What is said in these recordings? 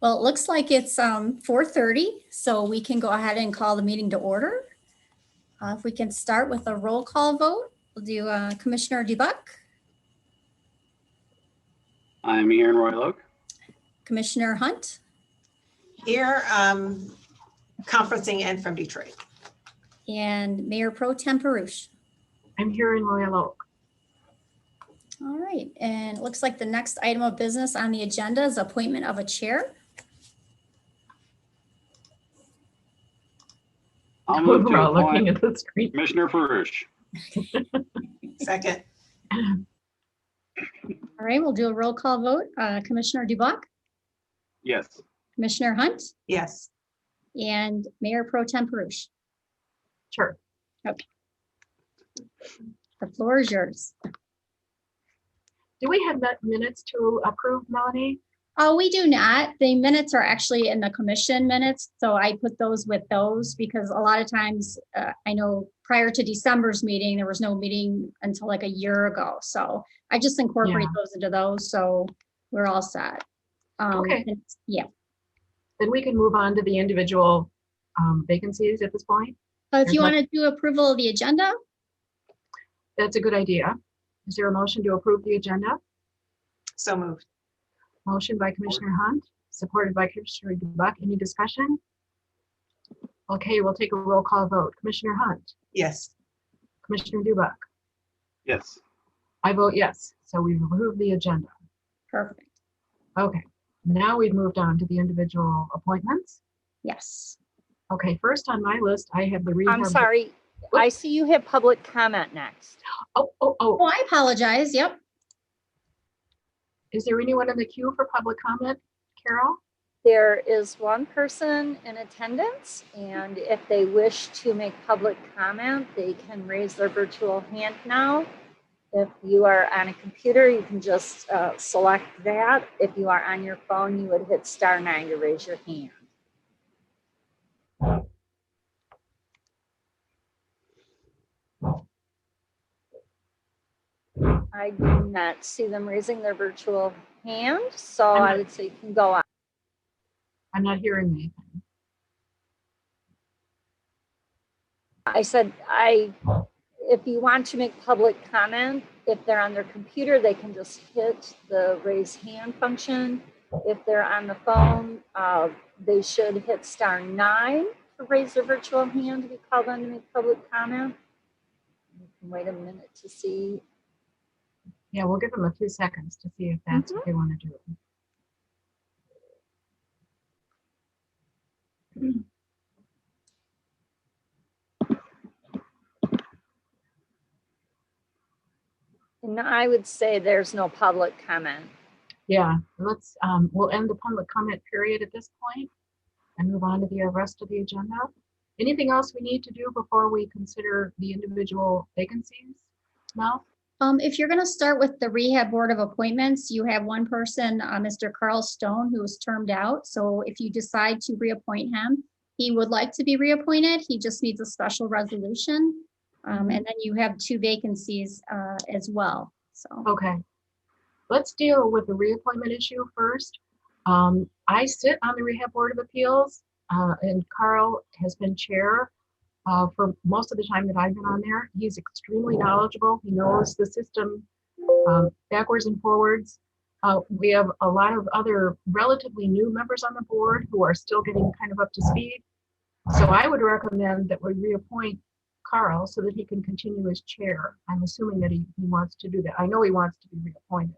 Well, it looks like it's 4:30, so we can go ahead and call the meeting to order. If we can start with a roll call vote, we'll do Commissioner Dubuck, I'm Aaron Royal. Commissioner Hunt, Here, conferencing in from Detroit. and Mayor Pro Tem Perush. I'm here in Royal Oak. All right, and it looks like the next item of business on the agenda is appointment of a chair. I'll move We're to all looking appoint at the screen. Commissioner Perush. Second, All right, we'll do a roll call vote. Commissioner Dubuck, Yes. Commissioner Hunt, yes. and Mayor Pro Tem Perush. Sure. The floor is yours. Do we have minutes to approve, Melanie? Oh, we do not. The minutes are actually in the commission minutes, so I put those with those because a lot of times, I know prior to December's meeting, there was no meeting until like a year ago. So I just incorporate those into those, so we're all set. Okay. Yeah. Then we can move on to the individual vacancies at this point. If you want to do approval of the agenda, That's a good idea. Is there a motion to approve the agenda? So moved. Motion by Commissioner Hunt, supported by Commissioner Dubuck. Any discussion? Okay, we'll take a roll call vote. Commissioner Hunt, Yes. Commissioner Dubuck. Yes. I vote yes. So we've approved the agenda. perfect. Okay, now we've moved on to the individual appointments. Yes. Okay, first on my list, I have the rehab. I'm sorry. I see you have public comment next. Oh. Oh, I apologize. Yep. Is there anyone in the queue for public comment, Carol? There is one person in attendance, and if they wish to make public comment, they can raise their virtual hand now. If you are on a computer, you can just select that. If you are on your phone, you would hit *9 to raise your hand. I do not see them raising their virtual hand, so I would say you can go on. I'm not hearing anything. I said, if you want to make public comment, if they're on their computer, they can just hit the raise hand function. If they're on the phone, they should hit *9 to raise their virtual hand to be called on to make public comment. You can wait a minute to see. Yeah, we'll give them a few seconds to see if that's what they want to do. And I would say there's no public comment. Yeah, let's, we'll end the public comment period at this point and move on to the rest of the agenda. Anything else we need to do before we consider the individual vacancies? Mel? If you're going to start with the Rehab Board of Appointments, you have one person, Mr. Carl Stone, who was termed out. So if you decide to reappoint him, he would like to be reappointed. He just needs a special resolution. And then you have two vacancies as well. So Okay. Let's deal with the reappointment issue first. I sit on the Rehab Board of Appeals, and Carl has been chair for most of the time that I've been on there. He's extremely knowledgeable. He knows the system backwards and forwards. We have a lot of other relatively new members on the board who are still getting kind of up to speed. So I would recommend that we reappoint Carl so that he can continue as chair. I'm assuming that he wants to do that. I know he wants to be reappointed.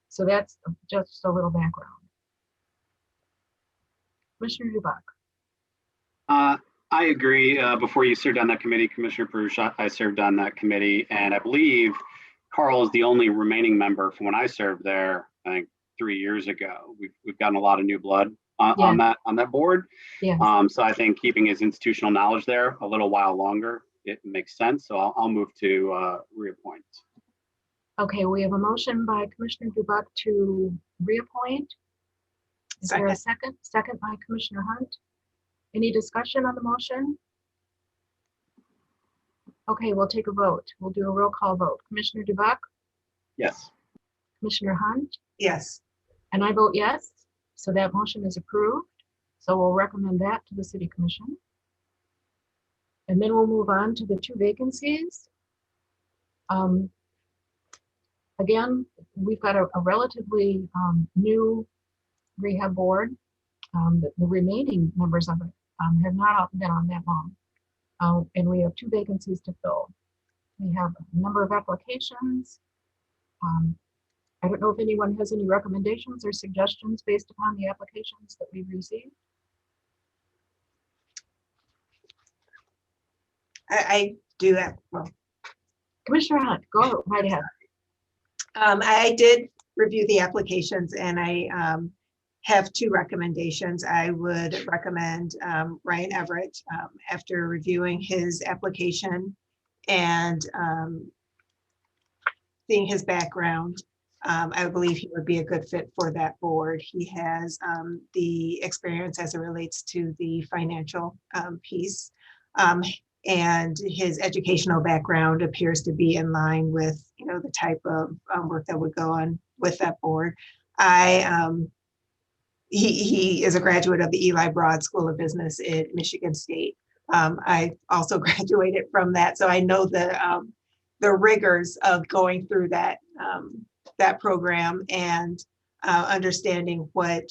So that's just a little background. Commissioner Dubuck. I agree. Before you served on that committee, Commissioner Perush, I served on that committee, and I believe Carl is the only remaining member from when I served there, I think 3 years ago. We've gotten a lot of new blood on that board. Yes. So I think keeping his institutional knowledge there a little while longer, it makes sense. So I'll move to reappoint. Okay, we have a motion by Commissioner Dubuck to reappoint. Is there a second? Second by Commissioner Hunt. Any discussion on the motion? Okay, we'll take a vote. We'll do a roll call vote. Commissioner Dubuck, Yes. Commissioner Hunt, Yes. and I vote yes. So that motion is approved. So we'll recommend that to the City Commission. And then we'll move on to the 2 vacancies. Again, we've got a relatively new rehab board. The remaining members of it have not been on that long. And we have 2 vacancies to fill. We have a number of applications. I don't know if anyone has any recommendations or suggestions based upon the applications that we've received. I do that. Well, Commissioner Hunt, go right ahead. I did review the applications and I have 2 recommendations. I would recommend Ryan Everett after reviewing his application and seeing his background. I believe he would be a good fit for that board. He has the experience as it relates to the financial piece. And his educational background appears to be in line with, the type of work that would go on with that board. He is a graduate of the Eli Broad School of Business at Michigan State. I also graduated from that, so I know the rigors of going through that program and understanding what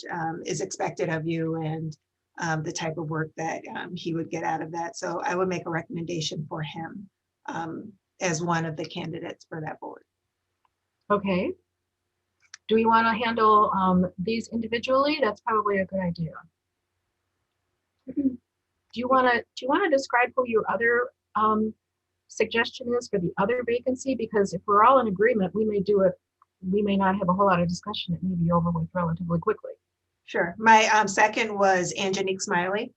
is expected of you and the type of work that he would get out of that. So I would make a recommendation for him as one of the candidates for that board. Okay. Do we want to handle these individually? That's probably a good idea. Do you want to describe who your other suggestion is for the other vacancy? Because if we're all in agreement, we may do it. We may not have a whole lot of discussion. It may be over with relatively quickly. Sure. My second was Angenique Smiley.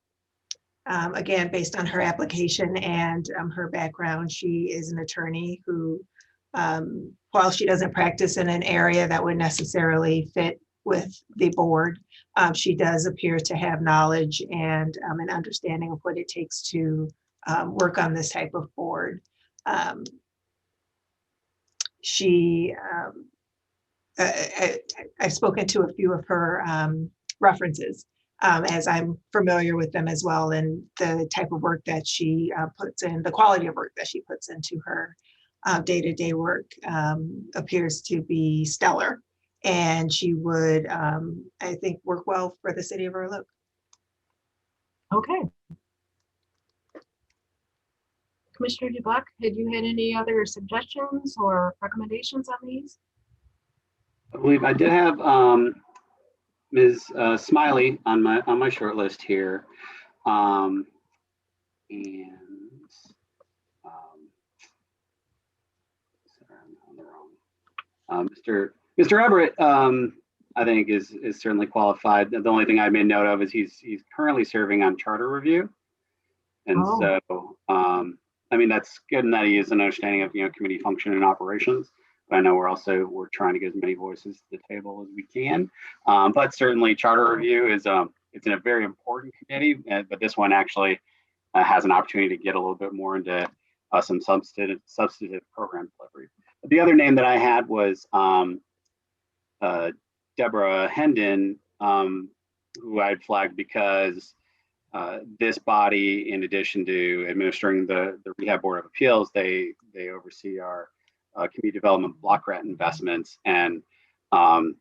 Again, based on her application and her background, she is an attorney who, while she doesn't practice in an area that would necessarily fit with the board, she does appear to have knowledge and an understanding of what it takes to work on this type of board. I've spoken to a few of her references as I'm familiar with them as well, and the type of work that she puts in, the quality of work that she puts into her day-to-day work appears to be stellar, and she would, I think, work well for the city of WROK. Okay. Commissioner DuBuck, had you had any other suggestions or recommendations on these? I believe I did have Ms. Smiley on my short list here, and sorry, I'm on the wrong. Mr. Everett, I think is certainly qualified. The only thing I made note of is he's currently serving on charter review, and so I mean that's good in that he has an understanding of committee function and operations. But I know we're trying to get as many voices to the table as we can. But certainly charter review is it's in a very important committee, but this one actually has an opportunity to get a little bit more into some substantive program delivery. But the other name that I had was Deborah Hendon, who I'd flagged because this body, in addition to administering the Rehab Board of Appeals, they oversee our community development block grant investments, and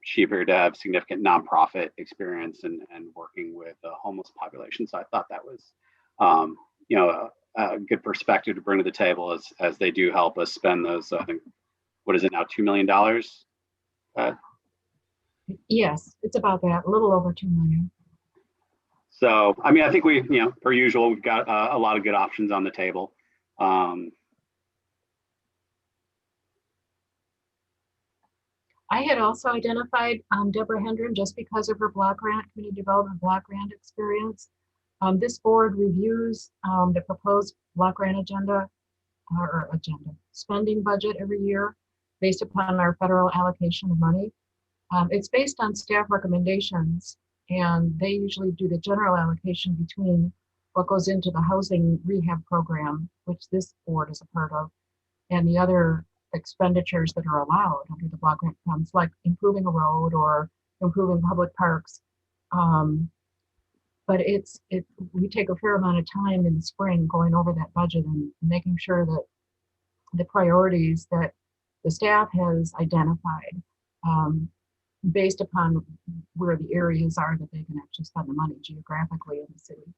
she appeared to have significant nonprofit experience and working with the homeless population. So I thought that was, a good perspective to bring to the table as they do help us spend those. I think, what is it now, $2 million? Yes, it's about that, a little over 2 million. So I mean, I think we, per usual, we've got a lot of good options on the table. I had also identified Deborah Hendren just because of her block grant, community development block grant experience. This board reviews the proposed block grant agenda spending budget every year based upon our federal allocation of money. It's based on staff recommendations, and they usually do the general allocation between what goes into the housing rehab program, which this board is a part of, and the other expenditures that are allowed under the block grant funds, like improving a road or improving public parks. But we take a fair amount of time in the spring going over that budget and making sure that the priorities that the staff has identified, based upon where the areas are that they can actually spend the money geographically in the city,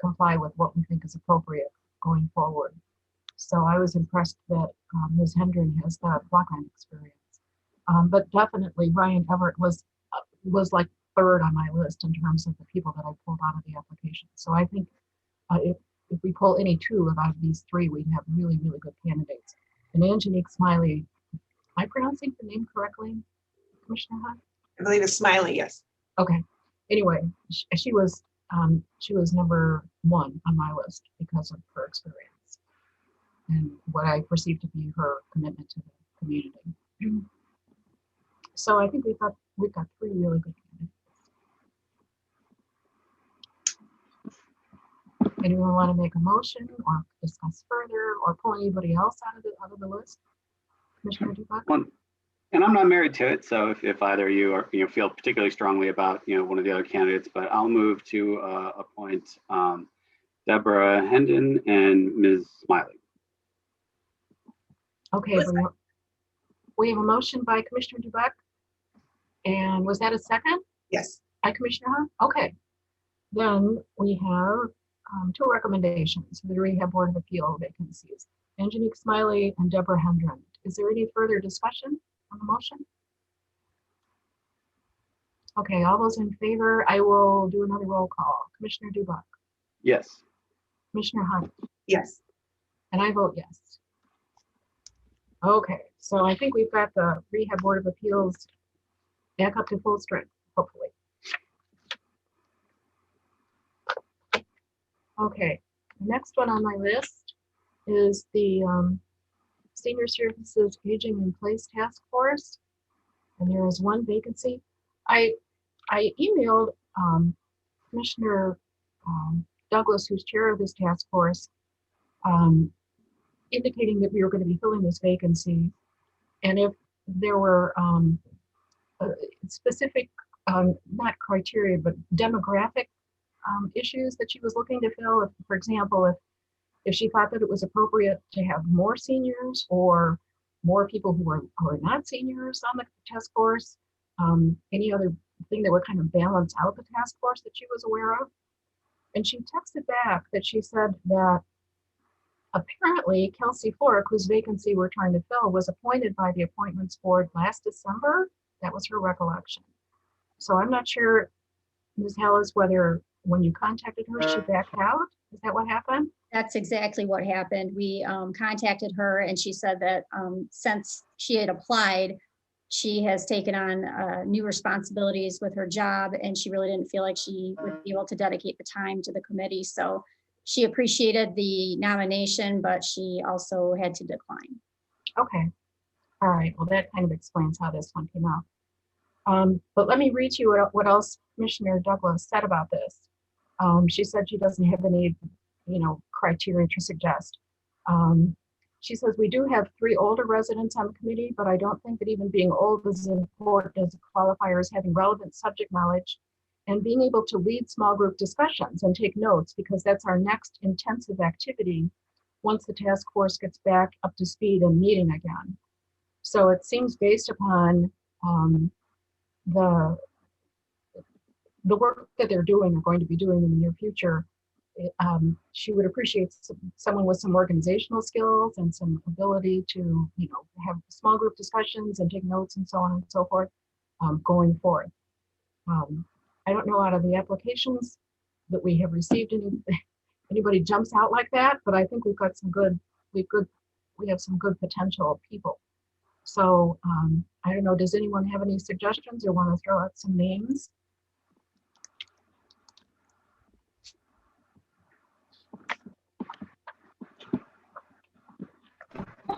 comply with what we think is appropriate going forward. So I was impressed that Ms. Hendren has the blockline experience. But definitely Ryan Everett was like third on my list in terms of the people that I pulled out of the application. So I think if we pull any two out of these three, we'd have really, really good candidates. And Angelique Smiley, am I pronouncing the name correctly, Commissioner Hunt? I believe it's Smiley, yes. Okay. Anyway, she was number one on my list because of her experience and what I perceive to be her commitment to the community. So I think we've got three really good candidates. Anyone want to make a motion or discuss further or pull anybody else out of the list? Commissioner Dubuck? And I'm not married to it, so if either of you are, feel particularly strongly about, one of the other candidates, but I'll move to appoint Deborah Hendon and Ms. Smiley. Okay, we have a motion by Commissioner Dubuck. And was that a second? Yes. By Commissioner Hunt? Okay. Then we have two recommendations for the Rehab Board of Appeal vacancies, Angelique Smiley and Deborah Hendren. Is there any further discussion on the motion? Okay, all those in favor, I will do another roll call. Commissioner Dubuck? Yes. Commissioner Hunt? Yes. And I vote yes. Okay, so I think we've got the Rehab Board of Appeals back up to full strength, hopefully. Okay, the next one on my list is the Senior Services Aging in Place Task Force, and there is one vacancy. I emailed Commissioner Douglas, who's chair of this task force, indicating that we were going to be filling this vacancy, and if there were specific, not criteria, but demographic issues that she was looking to fill. If, for example, if she thought that it was appropriate to have more seniors or more people who are not seniors on the task force, any other thing that would kind of balance out the task force that she was aware of. And she texted back that she said that apparently Kelsey Florick, whose vacancy we're trying to fill, was appointed by the Appointments Board last December. That was her recollection. So I'm not sure, Ms. Hallis, whether when you contacted her, she backed out. Is that what happened? That's exactly what happened. We contacted her and she said that since she had applied, she has taken on new responsibilities with her job and she really didn't feel like she would be able to dedicate the time to the committee. So she appreciated the nomination, but she also had to decline. Okay. All right. Well, that kind of explains how this one came out. But let me read you what else Commissioner Douglas said about this. She said she doesn't have any, criteria to suggest. She says, we do have 3 older residents on the committee, but I don't think that even being old is important as a qualifier as having relevant subject knowledge and being able to lead small group discussions and take notes, because that's our next intensive activity once the task force gets back up to speed and meeting again. So it seems based upon the work that they're doing or going to be doing in the near future, she would appreciate someone with some organizational skills and some ability to, have small group discussions and take notes and so on and so forth going forward. I don't know out of the applications that we have received anybody jumps out like that, but I think we have some good potential people. So I don't know, does anyone have any suggestions or want to throw out some names?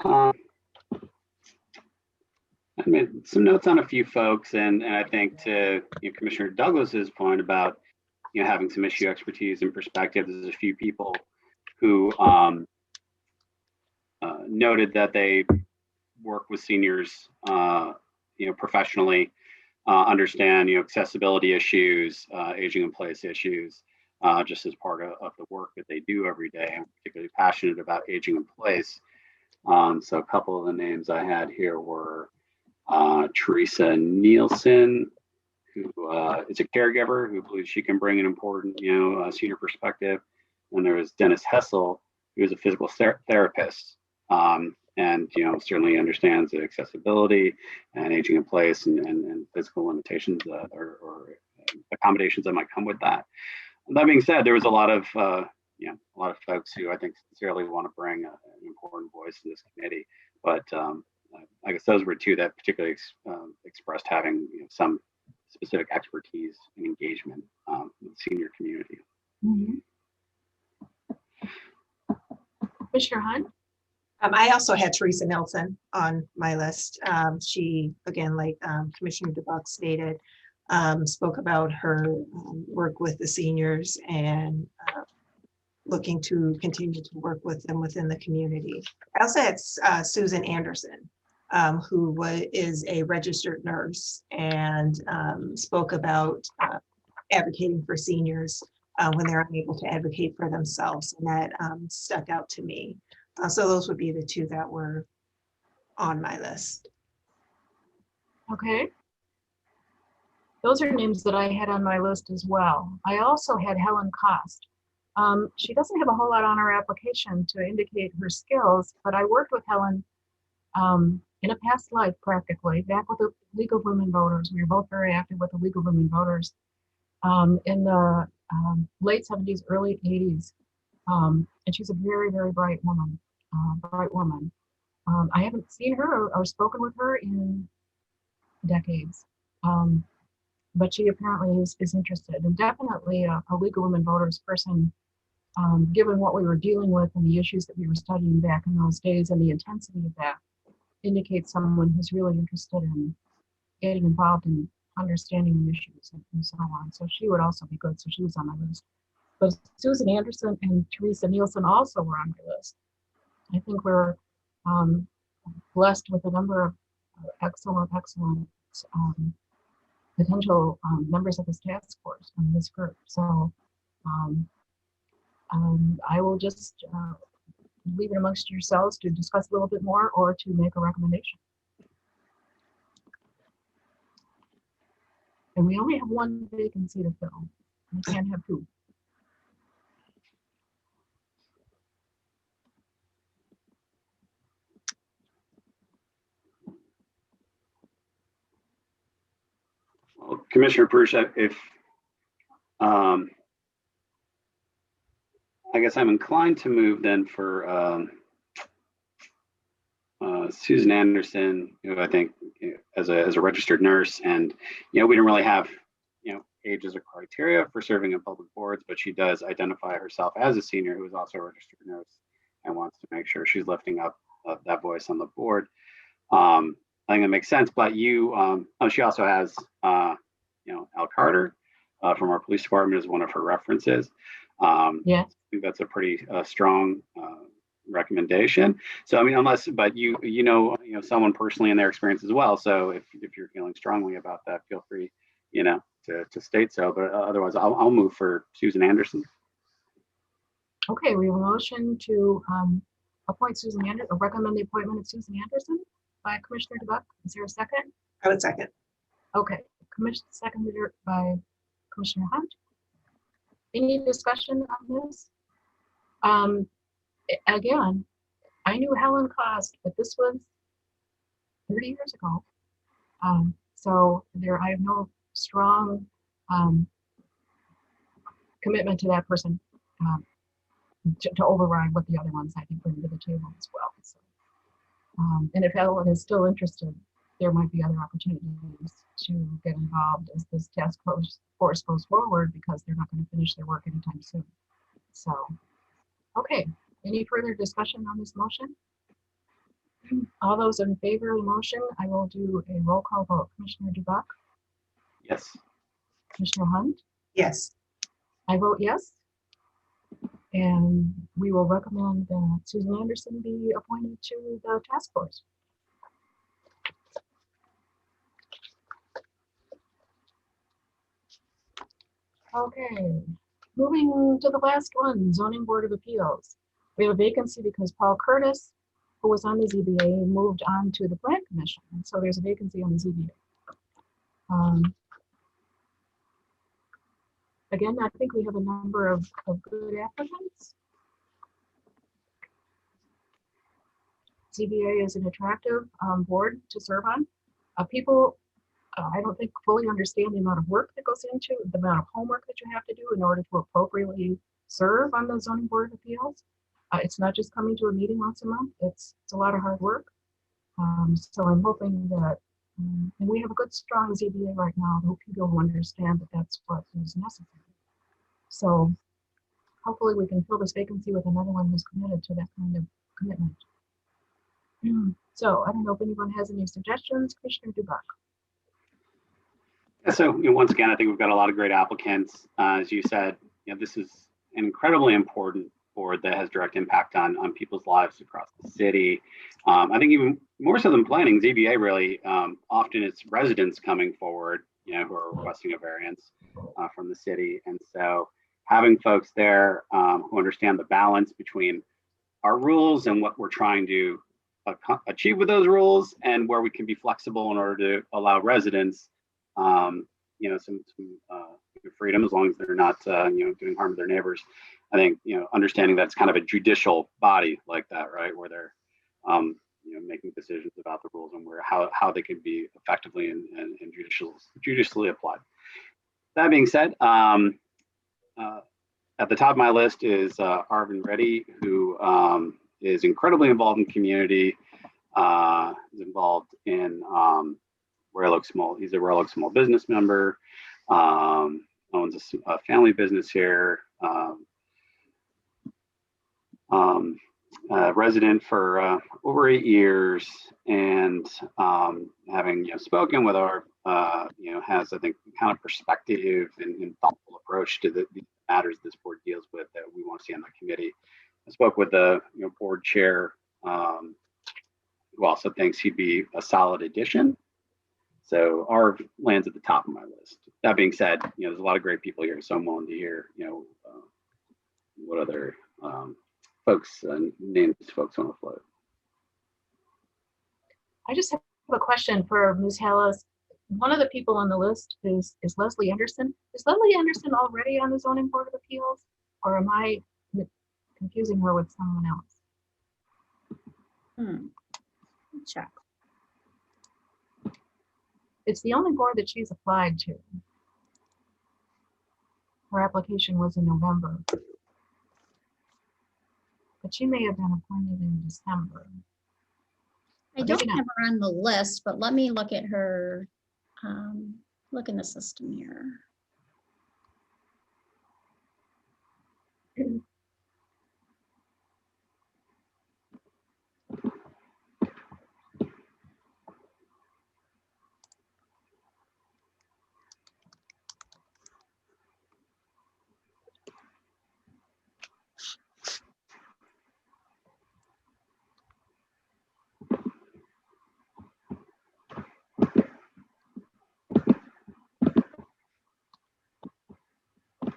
I made some notes on a few folks, and I think to Commissioner Douglas's point about having some issue expertise and perspective, there's a few people who noted that they work with seniors, professionally. understand, accessibility issues, aging in place issues, just as part of the work that they do every day. I'm particularly passionate about aging in place. So a couple of the names I had here were Teresa Nielsen, who is a caregiver who believes she can bring an important, senior perspective. And there was Dennis Hessel, who is a physical therapist, and certainly understands the accessibility and aging in place and physical limitations or accommodations that might come with that. That being said, there was a lot of folks who I think sincerely want to bring an important voice to this committee, but I guess those were two that particularly expressed having some specific expertise and engagement with the senior community. Mm-hmm. Commissioner Hunt? I also had Teresa Nelson on my list. She, again, like Commissioner DeBuck stated, spoke about her work with the seniors and looking to continue to work with them within the community. I also had Susan Anderson, who is a registered nurse and spoke about advocating for seniors when they're unable to advocate for themselves, and that stuck out to me. So those would be the two that were on my list. Okay. Those are names that I had on my list as well. I also had Helen Cost. She doesn't have a whole lot on her application to indicate her skills, but I worked with Helen in a past life, practically, back with the League of Women Voters. We were both very active with the League of Women Voters in the late 70s, early 80s. And she's a very, very bright woman. I haven't seen her or spoken with her in decades. But she apparently is interested, and definitely a League of Women Voters person, given what we were dealing with and the issues that we were studying back in those days and the intensity of that, indicates someone who's really interested in getting involved in understanding the issues and so on. So she would also be good. So she was on my list. But Susan Anderson and Teresa Nielsen also were on my list. I think we're blessed with a number of excellent potential members of this task force from this group. So I will just leave it amongst yourselves to discuss a little bit more or to make a recommendation. And we only have one vacancy to fill. We can't have two. Well, Commissioner Prusa, if I guess I'm inclined to move then for Susan Anderson, who I think as a registered nurse, and we didn't really have age as a criteria for serving in public boards, but she does identify herself as a senior who is also a registered nurse and wants to make sure she's lifting up that voice on the board. I think that makes sense. But she also has Al Carter from our police department as one of her references. Yeah, I think that's a pretty strong recommendation. So I mean, but you know someone personally in their experience as well. So if you're feeling strongly about that, feel free to state so. But otherwise, I'll move for Susan Anderson. okay, we have a motion to appoint Susan Anderson, or recommend the appointment of Susan Anderson by Commissioner DeBuck. Is there a second? I would second. Okay, seconded by Commissioner Hunt. Any discussion on this? Again, I knew Helen Cost, but this was 30 years ago. So I have no strong commitment to that person to override what the other ones I think bring to the table as well. So, and if Helen is still interested, there might be other opportunities to get involved as this task force goes forward, because they're not going to finish their work anytime soon. So, okay, any further discussion on this motion? All those in favor of the motion, I will do a roll call vote. Commissioner DeBuck? Yes. Commissioner Hunt? Yes. I vote yes. And we will recommend that Susan Anderson be appointed to the task force. Okay, moving to the last one, Zoning Board of Appeals. We have a vacancy because Paul Curtis, who was on the ZBA, moved on to the Plan Commission, and so there's a vacancy on the ZBA. Again, I think we have a number of good applicants. ZBA is an attractive board to serve on. People, I don't think fully understand the amount of work that goes into, the amount of homework that you have to do in order to appropriately serve on the Zoning Board of Appeals. It's not just coming to a meeting once a month, it's a lot of hard work. So I'm hoping that, and we have a good, strong ZBA right now, who people who understand that that's what is necessary. So hopefully we can fill this vacancy with another one who's committed to that kind of commitment. So I don't know if anyone has any suggestions. Commissioner Dubak. So once again, I think we've got a lot of great applicants. As you said, this is an incredibly important board that has direct impact on people's lives across the city. I think even more so than planning, ZBA really often it's residents coming forward, who are requesting a variance from the city, and so having folks there who understand the balance between our rules and what we're trying to achieve with those rules, and where we can be flexible in order to allow residents, some freedom, as long as they're not, doing harm to their neighbors. I think, understanding that's kind of a judicial body like that, right, where they're, making decisions about the rules and how they can be effectively and judicially applied. That being said, at the top of my list is Arvind Reddy, who is incredibly involved in community, is involved in he's a WROK small business member, owns a family business here, resident for over 8 years, and having spoken with our, has, I think, kind of perspective and thoughtful approach to the matters this board deals with that we want to see on the committee. I spoke with the board chair, who also thinks he'd be a solid addition. So Arv lands at the top of my list. That being said, there's a lot of great people here, so I'm willing to hear, what other names folks want to float. I just have a question for Ms. Hallis. One of the people on the list is Leslie Anderson. Is Leslie Anderson already on the Zoning Board of Appeals, or am I confusing her with someone else? Check. It's the only board that she's applied to. Her application was in November, but she may have been appointed in December. I don't have her on the list, but let me look at her, look in the system here.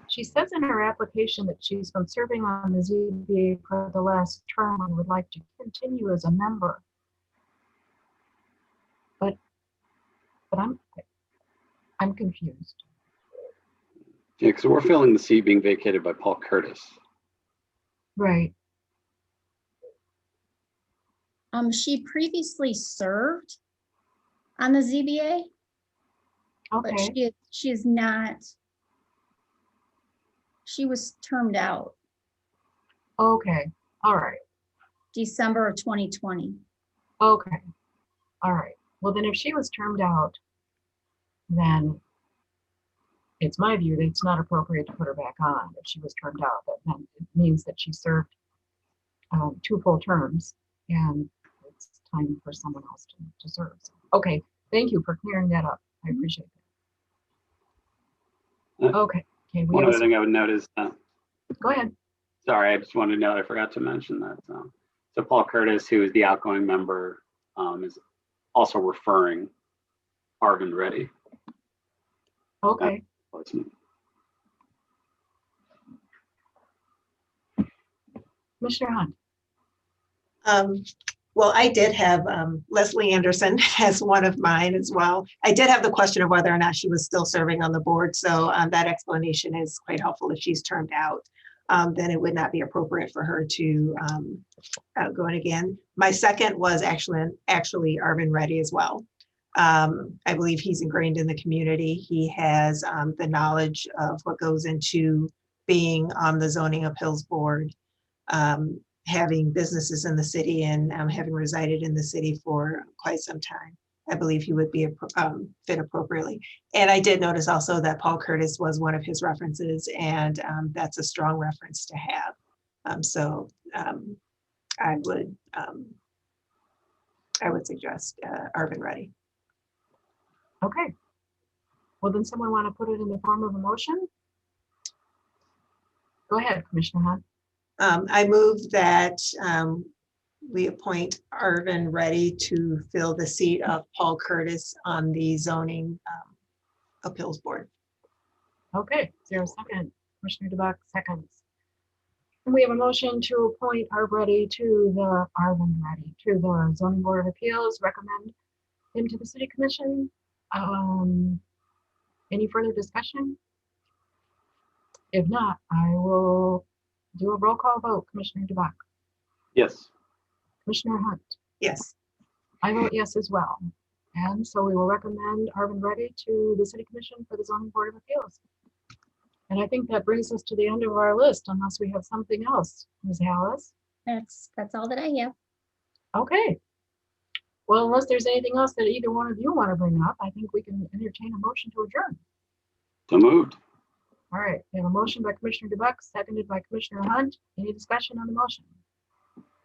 She says in her application that she's been serving on the ZBA for the last term and would like to continue as a member. But I'm confused. Yeah, because we're filling the seat being vacated by Paul Curtis. Right. She previously served on the ZBA, but Okay. she is not. She was termed out Okay. All right. December of 2020. Okay. All right. Well, then if she was termed out, then it's my view that it's not appropriate to put her back on. If she was termed out, that means that she served 2 full terms, and it's time for someone else to serve. So, okay. Thank you for clearing that up. I appreciate that. Okay. One other thing I would note is, go ahead. Sorry, I just wanted to note, I forgot to mention that. So Paul Curtis, who is the outgoing member, is also referring Arvind Reddy. Okay. Commissioner Hunt. Well, I did have Leslie Anderson as one of mine as well. I did have the question of whether or not she was still serving on the board. So that explanation is quite helpful. If she's termed out, then it would not be appropriate for her to go in again. My second was actually Arvin Reddy as well. I believe he's ingrained in the community. He has the knowledge of what goes into being on the zoning appeals board, having businesses in the city and having resided in the city for quite some time. I believe he would be fit appropriately. And I did notice also that Paul Curtis was one of his references, and that's a strong reference to have. So I would suggest Arvin Reddy. Okay. Well, then someone want to put it in the form of a motion? Go ahead, Commissioner Hunt. I move that we appoint Arvin Reddy to fill the seat of Paul Curtis on the zoning appeals board. Okay, is there a second? Commissioner DeBuck seconds. And we have a motion to appoint Arvin Reddy to the zoning board of appeals, recommend him to the city commission. Any further discussion? If not, I will do a roll call vote. Commissioner DeBuck, Yes. Commissioner Hunt. Yes. I vote yes as well. And so we will recommend Arvin Reddy to the city commission for the zoning board of appeals. And I think that brings us to the end of our list, unless we have something else, Ms. Hallis. That's all that I have. Okay. Well, unless there's anything else that either one of you want to bring up, I think we can entertain a motion to adjourn. So moved. All right, we have a motion by Commissioner DeBuck, seconded by Commissioner Hunt. Any discussion on the motion?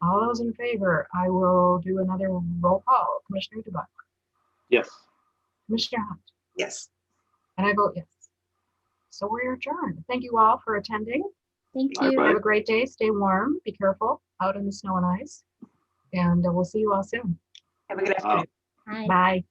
All those in favor, I will do another roll call. Commissioner DeBuck, Yes. Commissioner Hunt, Yes. and I vote yes. So we're adjourned. Thank you all for attending. Thank Bye-bye. you. Have a great day. Stay warm. Be careful out in the snow and ice. And we'll see you all soon. Have a good afternoon. Bye. Bye.